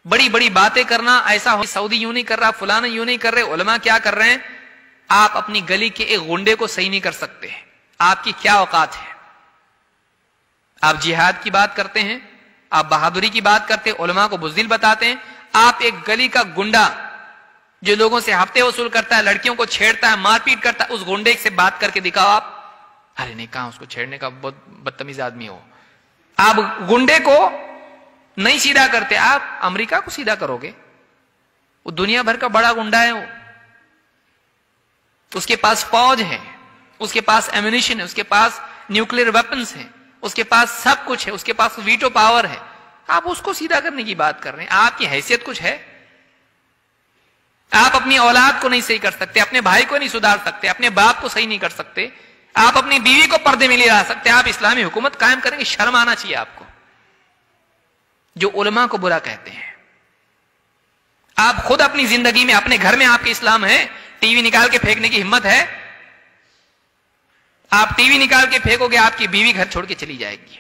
बड़ी बड़ी बातें करना, ऐसा हो सऊदी यूं नहीं कर रहा, फलाना यूं नहीं कर रहे, उलमा क्या कर रहे हैं। आप अपनी गली के एक गुंडे को सही नहीं कर सकते। आपकी क्या औकात है। आप जिहाद की बात करते हैं, आप बहादुरी की बात करते हैं, उलमा को बुज़दिल बताते हैं। आप एक गली का गुंडा जो लोगों से हफ्ते वसूल करता है, लड़कियों को छेड़ता है, मारपीट करता है, उस गुंडे से बात करके दिखाओ आप। अरे नहीं, कहां उसको छेड़ने का, बहुत बदतमीज आदमी हो। आप गुंडे को नहीं सीधा करते, आप अमेरिका को सीधा करोगे। वो दुनिया भर का बड़ा गुंडा है, वो उसके पास फौज है, उसके पास एम्यूनिशन है, उसके पास न्यूक्लियर वेपन्स है, उसके पास सब कुछ है, उसके पास वीटो पावर है। आप उसको सीधा करने की बात कर रहे हैं। आपकी हैसियत कुछ है। आप अपनी औलाद को नहीं सही कर सकते, अपने भाई को नहीं सुधार सकते, अपने बाप को सही नहीं कर सकते, आप अपनी बीवी को पर्दे में नहीं ला सकते। आप इस्लामी हुकूमत कायम करेंगे, शर्म आना चाहिए आपको। जो उलमा को बुरा कहते हैं, आप खुद अपनी जिंदगी में, अपने घर में आपके इस्लाम है, टीवी निकाल के फेंकने की हिम्मत है? आप टीवी निकाल के फेंकोगे, आपकी बीवी घर छोड़ के चली जाएगी।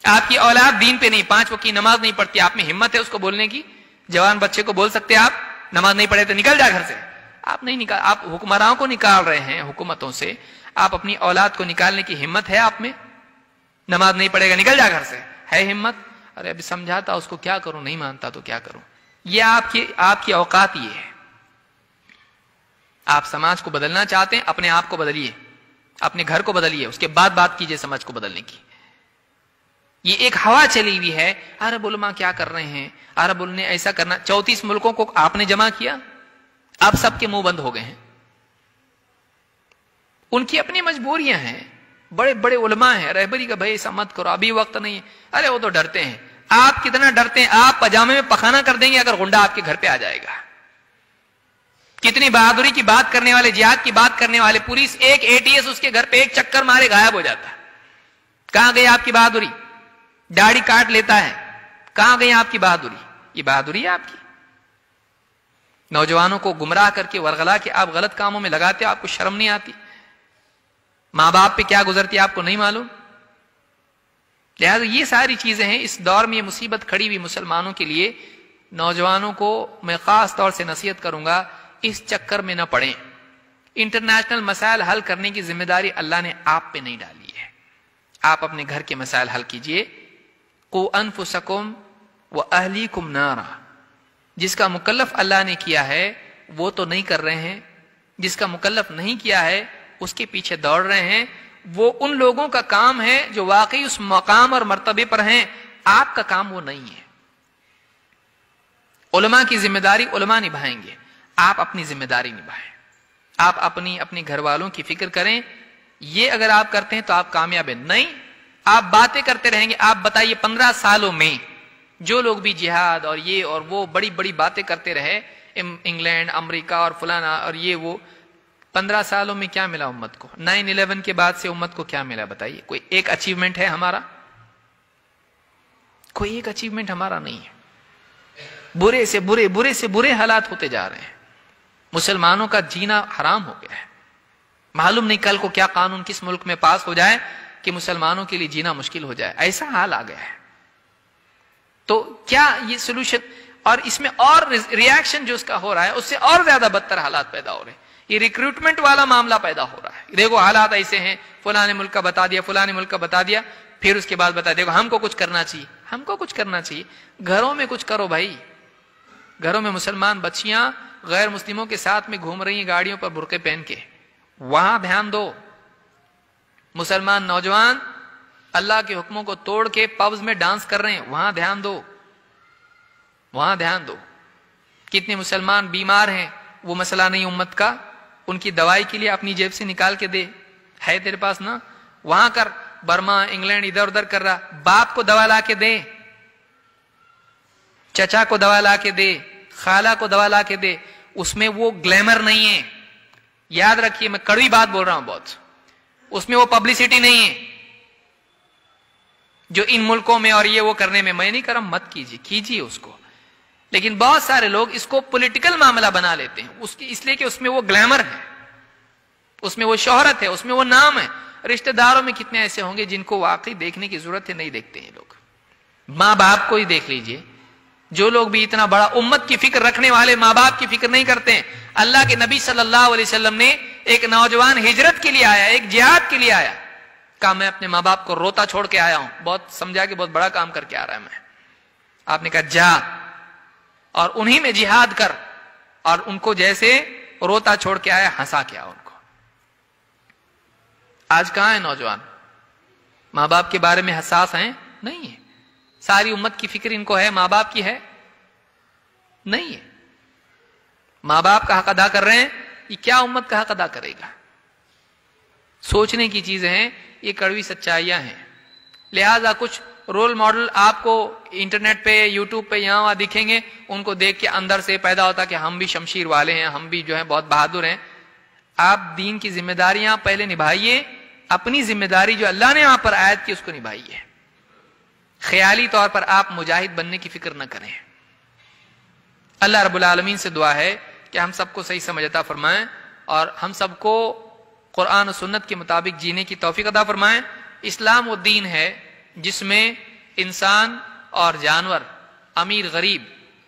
आपकी औलाद दीन पे नहीं, 5 वक्त की नमाज नहीं पढ़ती, आप में हिम्मत है उसको बोलने की? जवान बच्चे को बोल सकते आप नमाज नहीं पढ़े तो निकल जा घर से? आप नहीं निकाल, आप हुक्मरानों को निकाल रहे हैं हुकूमतों से। आप अपनी औलाद को निकालने की हिम्मत है आप में? नमाज नहीं पढ़ेगा, निकल जा घर से, है हिम्मत? अरे अभी समझाता उसको, क्या करूं, नहीं मानता तो क्या करूं। ये आपकी औकात ये है। आप समाज को बदलना चाहते हैं, अपने आप को बदलिए, अपने घर को बदलिए, उसके बाद बात कीजिए समाज को बदलने की। ये एक हवा चली हुई है, अरब उलमा क्या कर रहे हैं, अरब ने ऐसा करना। 34 मुल्कों को आपने जमा किया, अब सबके मुंह बंद हो गए हैं। उनकी अपनी मजबूरियां हैं, बड़े बड़े उलमा हैं, रहबरी का भाई ऐसा मत करो, अभी वक्त नहीं है। अरे वो तो डरते हैं। आप कितना डरते हैं? आप पजामे में पखाना कर देंगे अगर गुंडा आपके घर पे आ जाएगा। कितनी बहादुरी की बात करने वाले, जिहाद की बात करने वाले, पुलिस एक एटीएस उसके घर पे एक चक्कर मारे गायब हो जाता है। कहां गई आपकी बहादुरी? दाढ़ी काट लेता है, कहां गई आपकी बहादुरी? ये बहादुरी है आपकी? नौजवानों को गुमराह करके, वरगला के आप गलत कामों में लगाते हो, आपको शर्म नहीं आती? मां बाप पे क्या गुजरती है आपको नहीं मालूम? लिहाजा ये सारी चीजें हैं। इस दौर में ये मुसीबत खड़ी हुई मुसलमानों के लिए, नौजवानों को मैं खास तौर से नसीहत करूंगा, इस चक्कर में न पड़ें। इंटरनेशनल मसाइल हल करने की जिम्मेदारी अल्लाह ने आप पे नहीं डाली है। आप अपने घर के मसाइल हल कीजिए। कु अनफुसकुम व अहलीकुम नारा। जिसका मुकल्लफ अल्लाह ने किया है वो तो नहीं कर रहे हैं, जिसका मुकल्लफ नहीं किया है उसके पीछे दौड़ रहे हैं। वो उन लोगों का काम है जो वाकई उस मकाम और मर्तबे पर हैं, आपका काम वो नहीं है। उलमा की जिम्मेदारी उलमा निभाएंगे, आप अपनी जिम्मेदारी निभाएं। आप अपनी घर वालों की फिक्र करें। ये अगर आप करते हैं तो आप कामयाब हैं। नहीं, आप बातें करते रहेंगे। आप बताइए 15 सालों में जो लोग भी जिहाद और ये और वो बड़ी बड़ी बातें करते रहे, इंग्लैंड, अमेरिका और फलाना और ये वो, 15 सालों में क्या मिला उम्मत को? 9/11 के बाद से उम्मत को क्या मिला बताइए? कोई एक अचीवमेंट है हमारा? कोई एक अचीवमेंट हमारा नहीं है। बुरे से बुरे हालात होते जा रहे हैं। मुसलमानों का जीना हराम हो गया है। मालूम नहीं कल को क्या कानून किस मुल्क में पास हो जाए कि मुसलमानों के लिए जीना मुश्किल हो जाए, ऐसा हाल आ गया है। तो क्या ये सोल्यूशन? और इसमें और रिएक्शन जो उसका हो रहा है उससे और ज्यादा बदतर हालात पैदा हो रहे हैं। ये रिक्रूटमेंट वाला मामला पैदा हो रहा है। देखो हालात ऐसे हैं, फलाने मुल्क का बता दिया, फलाने मुल्क का बता दिया, फिर उसके बाद बता देखो हमको कुछ करना चाहिए, हमको कुछ करना चाहिए। घरों में कुछ करो भाई। घरों में मुसलमान बच्चियां गैर मुस्लिमों के साथ में घूम रही हैं गाड़ियों पर बुर्के पहन के, वहां ध्यान दो। मुसलमान नौजवान अल्लाह के हुक्मों को तोड़ के पब्स में डांस कर रहे हैं, वहां ध्यान दो, वहां ध्यान दो। कितने मुसलमान बीमार हैं, वो मसला नहीं उम्मत का, उनकी दवाई के लिए अपनी जेब से निकाल के दे, है तेरे पास ना, वहां कर। बर्मा, इंग्लैंड इधर उधर कर रहा, बाप को दवा ला के दे, चचा को दवा ला के दे, खाला को दवा ला के दे। उसमें वो ग्लैमर नहीं है, याद रखिए, मैं कड़वी बात बोल रहा हूं बहुत। उसमें वो पब्लिसिटी नहीं है जो इन मुल्कों में और ये वो करने में। मैं नहीं कर रहा, मत कीजिए, कीजिए उसको। लेकिन बहुत सारे लोग इसको पॉलिटिकल मामला बना लेते हैं, उसकी इसलिए कि उसमें वो ग्लैमर है, उसमें वो शोहरत है, उसमें वो नाम है। रिश्तेदारों में कितने ऐसे होंगे जिनको वाकई देखने की जरूरत है, नहीं देखते हैं लोग। माँ बाप को ही देख लीजिए, جو لوگ بھی اتنا بڑا امت کی فکر رکھنے والے ماں باپ کی فکر نہیں کرتے ہیں. اللہ کے نبی صلی اللہ علیہ وسلم نے ایک نوجوان ہجرت کے لیے آیا, ایک جہاد کے لیے آیا, کہا میں اپنے ماں باپ کو روتا چھوڑ کے آیا ہوں, بہت سمجھا کہ بہت بڑا کام کر کے آ رہا ہے میں. آپ نے کہا جا اور انہی میں جہاد کر, اور ان کو جیسے روتا چھوڑ کے آیا ہنسا کے آؤ ان کو. آج کہاں ہے نوجوان؟ ماں باپ کے بارے میں حساس ہیں؟ نہیں ہے. ساری امت کی فکر ان کو ہے, ماں باپ کی ہے نہیں ہے. ماں باپ کا حق ادا کر رہے ہیں, یہ کیا امت کا حق ادا کرے گا؟ سوچنے کی چیزیں ہیں, یہ کڑوی سچائیاں ہیں. لہذا کچھ رول ماڈل آپ کو انٹرنیٹ پہ, یوٹیوب پہ یہاں وہاں دکھیں گے, ان کو دیکھ کے اندر سے پیدا ہوتا کہ ہم بھی شمشیر والے ہیں, ہم بھی جو ہیں بہت بہادر ہیں. آپ دین کی ذمہ داریاں پہلے نبھائیے, اپنی ذمہ داری جو اللہ نے وہاں پر عائد کی اس کو نبھائیے. خیالی طور پر آپ مجاہد بننے کی فکر نہ کریں. اللہ رب العالمین سے دعا ہے کہ ہم سب کو صحیح سمجھ عطا فرمائیں اور ہم سب کو قرآن و سنت کے مطابق جینے کی توفیق عطا فرمائیں. اسلام وہ دین ہے جس میں انسان اور جانور, امیر غریب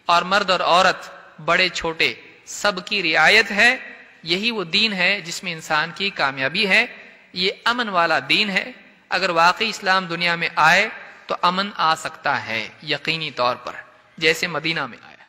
اور مرد اور عورت, بڑے چھوٹے سب کی رعایت ہے. یہی وہ دین ہے جس میں انسان کی کامیابی ہے. یہ امن والا دین ہے. اگر واقعی اسلام دنیا میں آئے تو امن آ سکتا ہے یقینی طور پر, جیسے مدینہ میں آیا.